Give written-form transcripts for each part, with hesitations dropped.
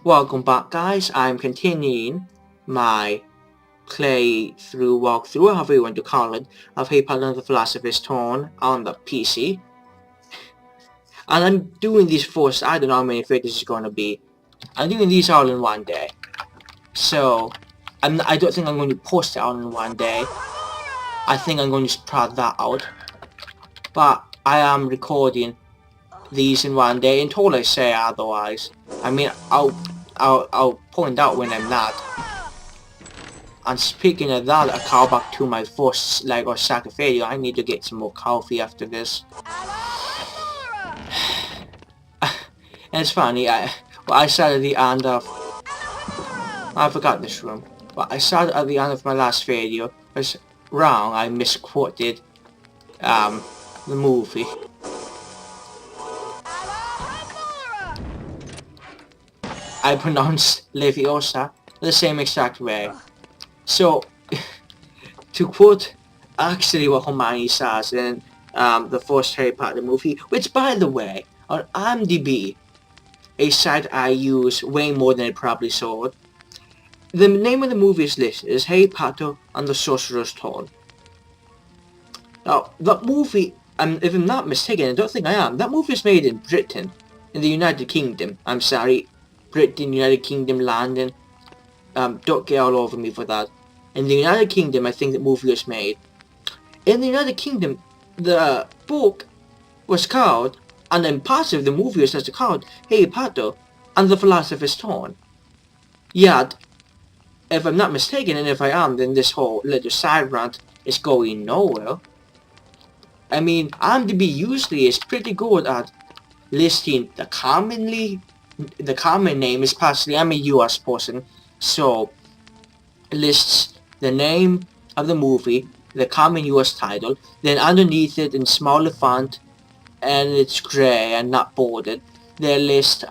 Welcome back, guys. I'm continuing my playthrough, walkthrough, however you want to call it, of Harry Potter and the Philosopher's Stone on the PC. And I'm doing these first, I don't know how many videos is going to be. I'm doing these all in one day. So, I don't think I'm going to post it all in one day. I think I'm going to spread that out. But I am recording these in one day until I say otherwise. I mean, I'll point out when I'm not. And speaking of that, a callback to my first Lego Saga video. I need to get some more coffee after this. And it's funny, I said at the end of... I forgot this room. But I said at the end of my last video, I was wrong, I misquoted the movie. I pronounced Leviosa the same exact way. So, to quote actually what Hermione says in the first Harry Potter movie, which by the way, on IMDb, a site I use way more than it probably should, the name of the movie is listed as Harry Potter and the Sorcerer's Stone. Now, that movie, if I'm not mistaken, I don't think I am, that movie is made in Britain, in the United Kingdom. I'm sorry, Britain, United Kingdom, London. Don't get all over me for that. In the United Kingdom, I think the movie was made. In the United Kingdom, the book was called, and then part of the movie was just called, Harry Potter and the Philosopher's Stone. Yet, if I'm not mistaken, and if I am, then this whole little side rant is going nowhere. I mean, IMDb usually is pretty good at listing the common name, especially I'm a US person, so it lists the name of the movie, the common US title, then underneath it in smaller font, and it's grey and not bordered, they list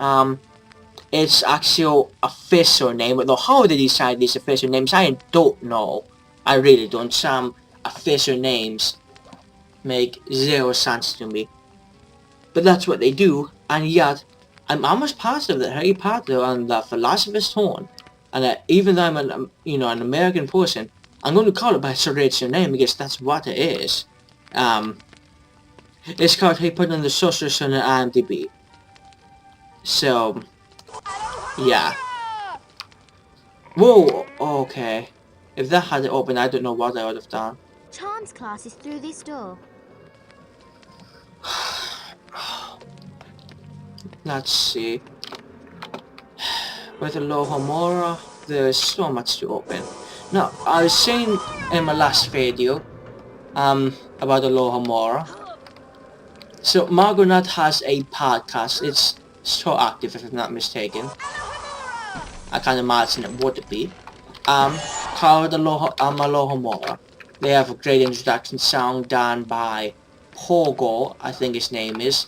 its actual official name. Although how they decide these official names, I don't know. I really don't. Some official names make zero sense to me. But that's what they do, and yet I'm almost positive that Harry Potter and the Philosopher's Stone, and even though I'm an American person, I'm going to call it by its original name because that's what it is. It's called Harry Potter and the Sorcerer's Stone on IMDb. So, yeah. Whoa, okay. If that hadn't opened, I don't know what I would have done. Charms class is through this door. Let's see. With Alohomora, there's so much to open. Now, I was saying in my last video, about Alohomora. So, Margonaut has a podcast. It's so active, if I'm not mistaken. I can't imagine it would be. Called Alohomora. They have a great introduction song done by Pogo, I think his name is.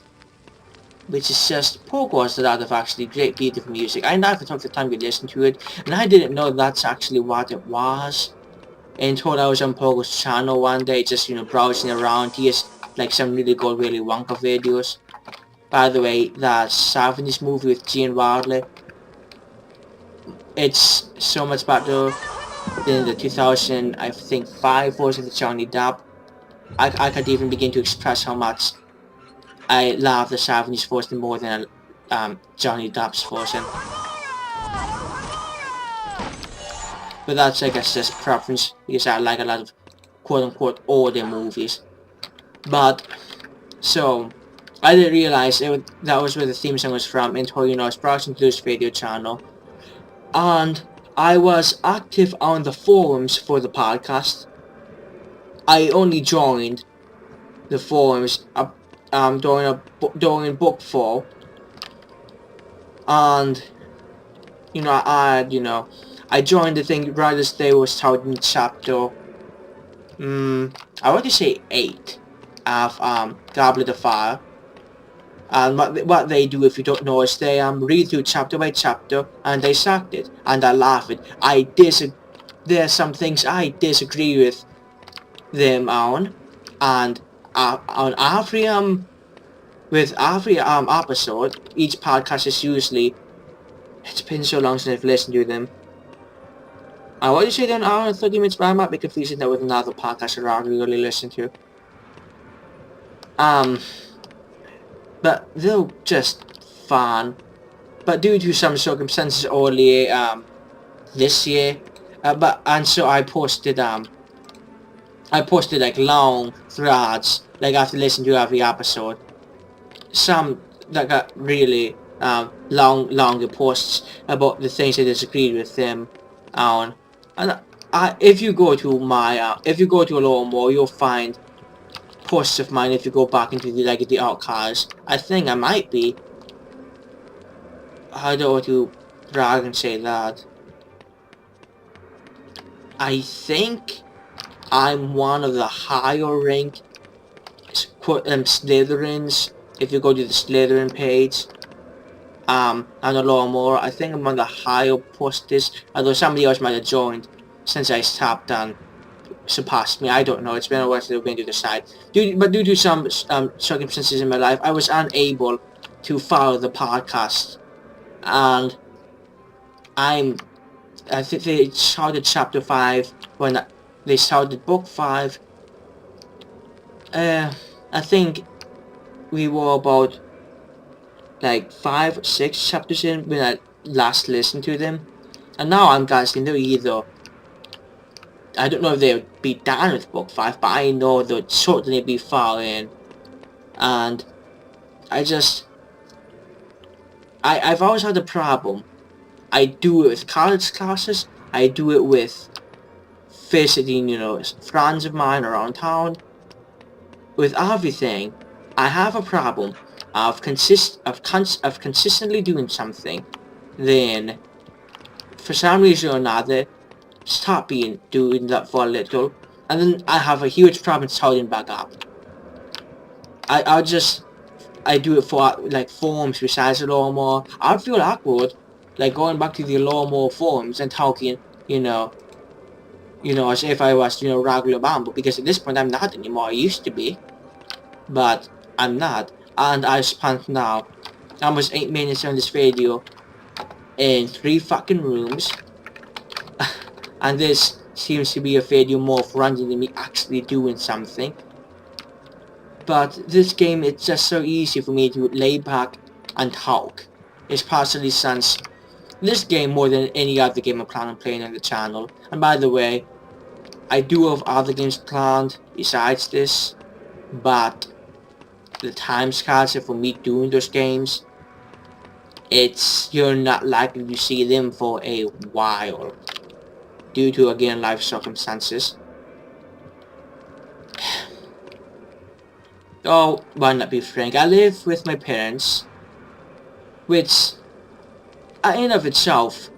Which is just, Pogo has a lot of actually great beautiful music. I never took the time to listen to it, and I didn't know that's actually what it was. Until I was on Pogo's channel one day, just, browsing around. He has, like, some really good Willy Wonka videos. By the way, that 70s movie with Gene Wilder, it's so much better than the 2000, I think, 5 version of Johnny Depp. I can't even begin to express how much I love the 70s version more than Johnny Depp's version. But that's, I guess, just preference, because I like a lot of quote-unquote older movies. But, so, I didn't realize that was where the theme song was from until, I was browsing through this video channel. And I was active on the forums for the podcast. I only joined the forums during book 4, and I joined the thing right as they were starting chapter I want to say 8 of Goblet of Fire. And what they do, if you don't know, is they read through chapter by chapter and dissect it, and I laugh it. There's some things I disagree with them on, and on every episode, each podcast is usually It's been so long since I've listened to them. What did you say they're an hour and 30 minutes, but I might be confusing that with another podcast I regularly listen to. But they're just fun. But due to some circumstances only, this year, so I posted like long threads, like after listening to every episode. Some that got really longer posts about the things I disagreed with them on. And if you go to Alohomora, you'll find posts of mine if you go back into the archives. I think I might be. I don't want to brag and say that. I think I'm one of the higher ranked Slytherins. If you go to the Slytherin page, and Alohomora, I think I'm on the higher posters, although somebody else might have joined since I stopped and surpassed me. I don't know, it's been a while since I've been to the site. Due to some circumstances in my life, I was unable to follow the podcast, and I think they started chapter 5 when they started book 5. I think we were about like 5 or 6 chapters in when I last listened to them, and now I'm guessing they're either, I don't know if they'll be done with book 5, but I know they'll certainly be far in. And I've always had a problem. I do it with college classes, I do it with visiting, friends of mine around town. With everything, I have a problem of consistently doing something, then for some reason or another stop doing that for a little, and then I have a huge problem starting back up. I do it for like forums besides the Alohomora. I feel awkward like going back to the Alohomora forums and talking, as if I was, regular Bambo, because at this point I'm not anymore. I used to be, but I'm not. And I spent now almost 8 minutes on this video in 3 fucking rooms. And this seems to be a video more of running than me actually doing something. But this game, it's just so easy for me to lay back and talk. Especially since this game, more than any other game I plan on playing on the channel. And by the way, I do have other games planned besides this, but the time schedule for me doing those games, you're not likely to see them for a while, due to, again, life circumstances. Oh, why not be frank, I live with my parents, which, in of itself,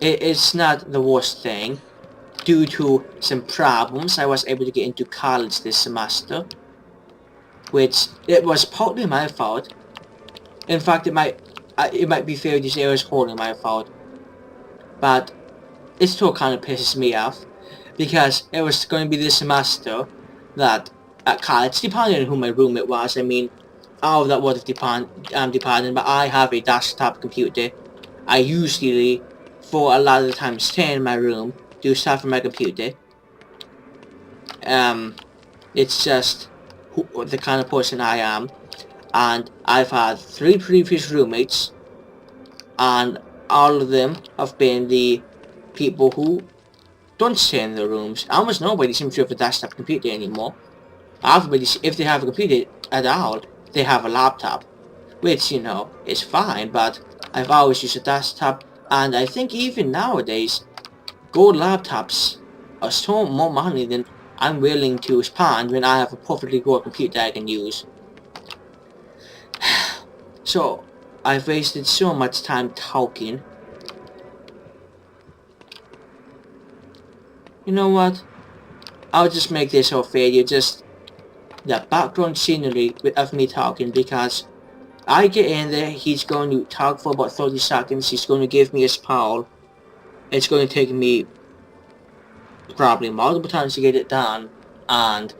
it's not the worst thing. Due to some problems, I was able to get into college this semester, which it was partly my fault. In fact, it might be fair to say it was wholly my fault, but it still kind of pisses me off, because it was going to be this semester that at college, depending on who my roommate was, I mean, all of that would have depended, but I have a desktop computer. I usually, for a lot of the time, stay in my room, do stuff on my computer. It's just the kind of person I am, and I've had 3 previous roommates, and all of them have been the people who don't stay in their rooms. Almost nobody seems to have a desktop computer anymore. Everybody, if they have a computer at all, they have a laptop, which, is fine, but I've always used a desktop, and I think even nowadays, gold laptops are so more money than I'm willing to spend when I have a perfectly good computer I can use. So, I've wasted so much time talking. You know what? I'll just make this whole video just the background scenery of me talking, because I get in there, he's going to talk for about 30 seconds, he's going to give me a spell. It's going to take me probably multiple times to get it done, and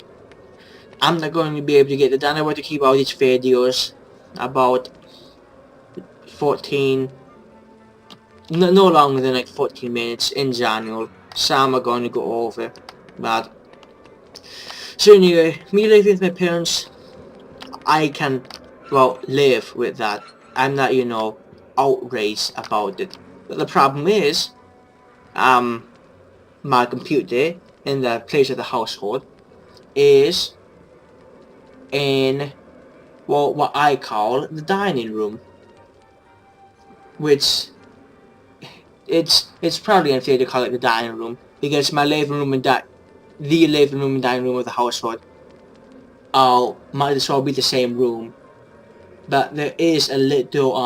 I'm not going to be able to get it done. I want to keep all these videos about 14, no longer than like 14 minutes in January. Some are going to go over, but so anyway, me living with my parents, I can, well, live with that. I'm not, you know, outraged about it. But the problem is, my computer in the place of the household is in, well, what I call the dining room, which it's probably unfair to call it the dining room because my living room and the living room and dining room of the household might as well be the same room, but there is a little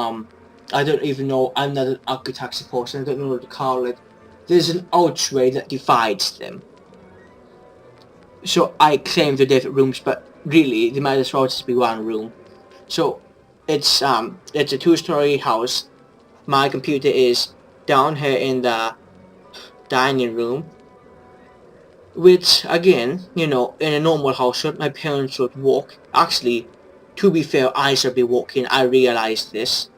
I don't even know, I'm not an architecture person, I don't know what to call it. There's an archway that divides them. So I claim they're different rooms, but really they might as well just be one room. So it's a 2-story house. My computer is down here in the dining room, which again, you know, in a normal household my parents would walk. Actually, to be fair, I should be walking, I realized this.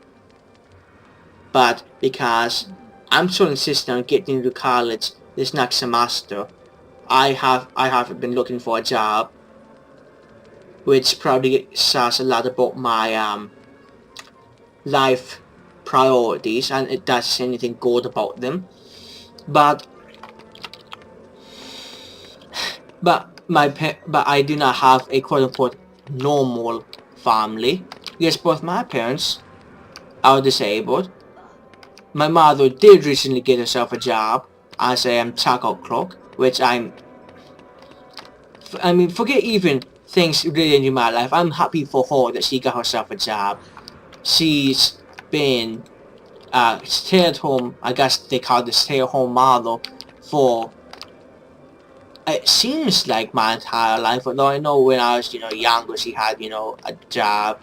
But because I'm so insistent on getting into college this next semester, I haven't been looking for a job, which probably says a lot about my life priorities, and it doesn't say anything good about them. But I do not have a quote-unquote normal family because both my parents are disabled. My mother did recently get herself a job as a checkout clerk, which I mean, forget even things related to my life. I'm happy for her that she got herself a job. She's been stay-at-home, I guess they call it stay-at-home model for, it seems like my entire life, although I know when I was, you know, younger she had, you know, a job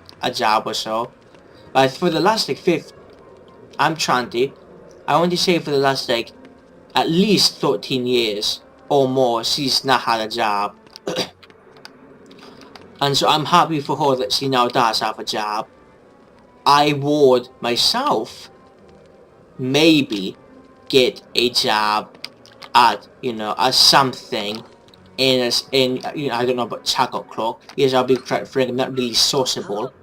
or so. But for the last like I'm 20, I want to say for the last like at least 13 years or more she's not had a job. And so I'm happy for her that she now does have a job. I would myself maybe get a job at, you know, as something in you know, I don't know about checkout clerk, because I'll be quite frank, I'm not really sociable.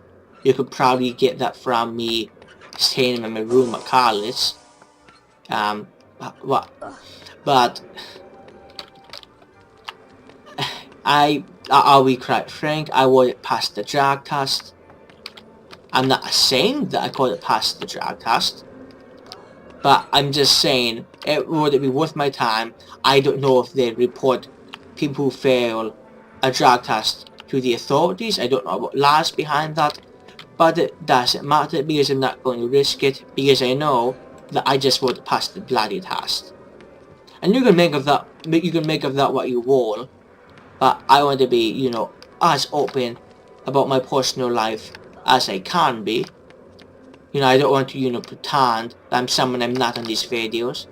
You could probably get that from me staying in my room at college. But I'll be quite frank, I would pass the drag test. I'm not saying that I couldn't pass the drag test, but I'm just saying, would it be worth my time? I don't know if they report people who fail a drug test to the authorities. I don't know what lies behind that, but it doesn't matter because I'm not going to risk it, because I know that I just won't pass the bloody test. And you can make of that what you will, but I want to be, you know, as open about my personal life as I can be. You know, I don't want to, you know, pretend that I'm someone I'm not on these videos.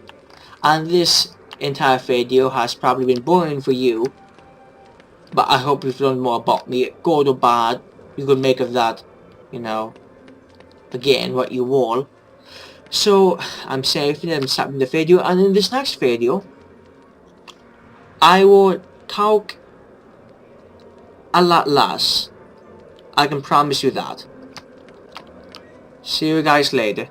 And this entire video has probably been boring for you, but I hope you've learned more about me, good or bad. You can make of that, you know, again, what you will. So, I'm saving and I'm stopping the video, and in this next video, I will talk a lot less. I can promise you that. See you guys later.